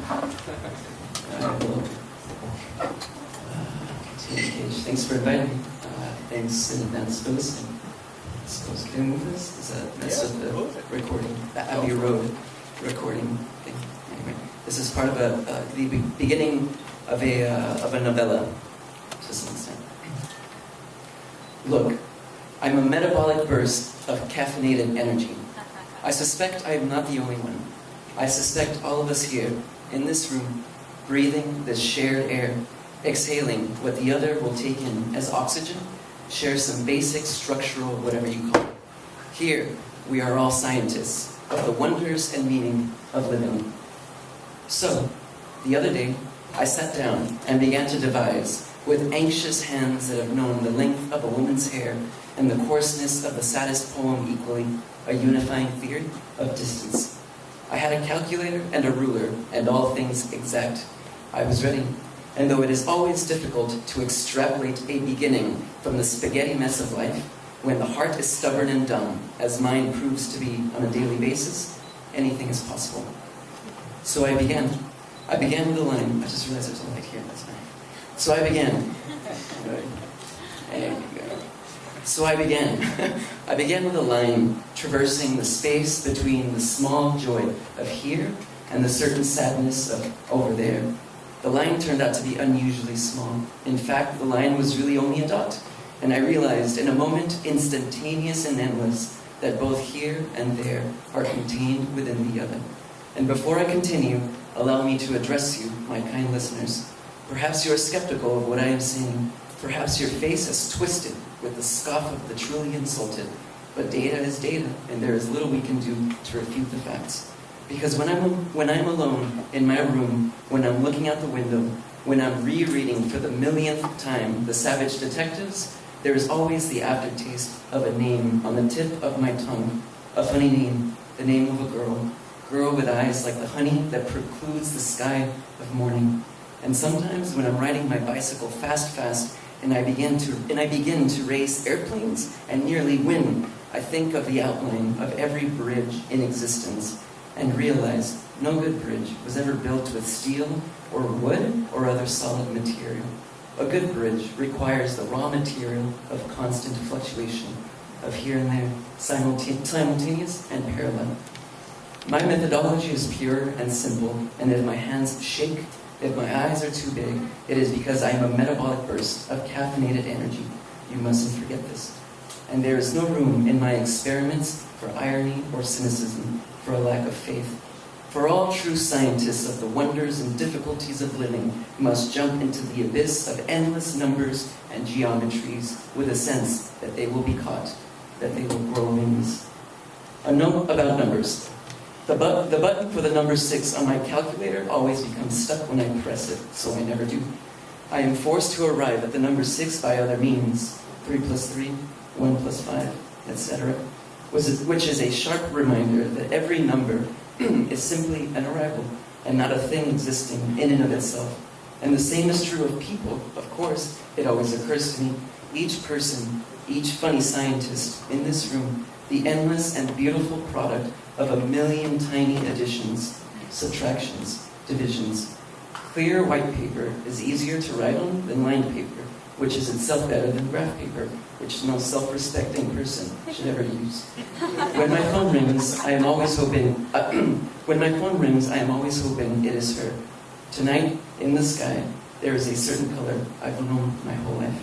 Hello. Thanks for inviting me. Thanks in advance for listening. Can I move this? Is that mess with the recording? The Abbey Road recording thing. Anyway, this is part of the beginning of a novella, to some extent. Look, I'm a metabolic burst of caffeinated energy. I suspect I am not the only one. I suspect all of us here, in this room, breathing this shared air, exhaling what the other will take in as oxygen, share some basic structural whatever you call it. Here, we are all scientists of the wonders and meaning of living. So, the other day, I sat down and began to devise, with anxious hands that have known the length of a woman's hair and the coarseness of the saddest poem equally, a unifying theory of distance. I had a calculator and a ruler, and all things exact. I was ready, and though it is always difficult to extrapolate a beginning from the spaghetti mess of life, when the heart is stubborn and dumb, as mine proves to be on a daily basis, anything is possible. So I began. I began with a line. I just realized there's a light here, that's fine. So I began. There you go. So I began. I began with a line traversing the space between the small joy of here and the certain sadness of over there. The line turned out to be unusually small. In fact, the line was really only a dot. And I realized in a moment, instantaneous and endless, that both here and there are contained within the other. And before I continue, allow me to address you, my kind listeners. Perhaps you are skeptical of what I am saying. Perhaps your face is twisted with the scoff of the truly insulted. But data is data, and there is little we can do to refute the facts. Because when I'm alone in my room, when I'm looking out the window, when I'm rereading for the millionth time The Savage Detectives, there is always the aftertaste of a name on the tip of my tongue. A funny name, the name of a girl with eyes like the honey that precludes the sky of morning. And sometimes when I'm riding my bicycle fast, and I begin to race airplanes and nearly win, I think of the outline of every bridge in existence and realize no good bridge was ever built with steel or wood or other solid material. A good bridge requires the raw material of constant fluctuation, of here and there, simultaneous and parallel. My methodology is pure and simple, and if my hands shake, if my eyes are too big, it is because I am a metabolic burst of caffeinated energy. You mustn't forget this. And there is no room in my experiments for irony or cynicism, for a lack of faith. For all true scientists of the wonders and difficulties of living must jump into the abyss of endless numbers and geometries with a sense that they will be caught, that they will grow wings. A note about numbers. The button for the number 6 on my calculator always becomes stuck when I press it, so I never do. I am forced to arrive at the number 6 by other means, 3 plus 3, 1 plus 5, etc., which is a sharp reminder that every number is simply an arrival and not a thing existing in and of itself. And the same is true of people, of course. It always occurs to me, each person, each funny scientist in this room, the endless and beautiful product of a million tiny additions, subtractions, divisions. Clear white paper is easier to write on than lined paper, which is itself better than graph paper, which no self-respecting person should ever use. When my phone rings, I am always hoping it is her. Tonight, in the sky, there is a certain color I've known my whole life.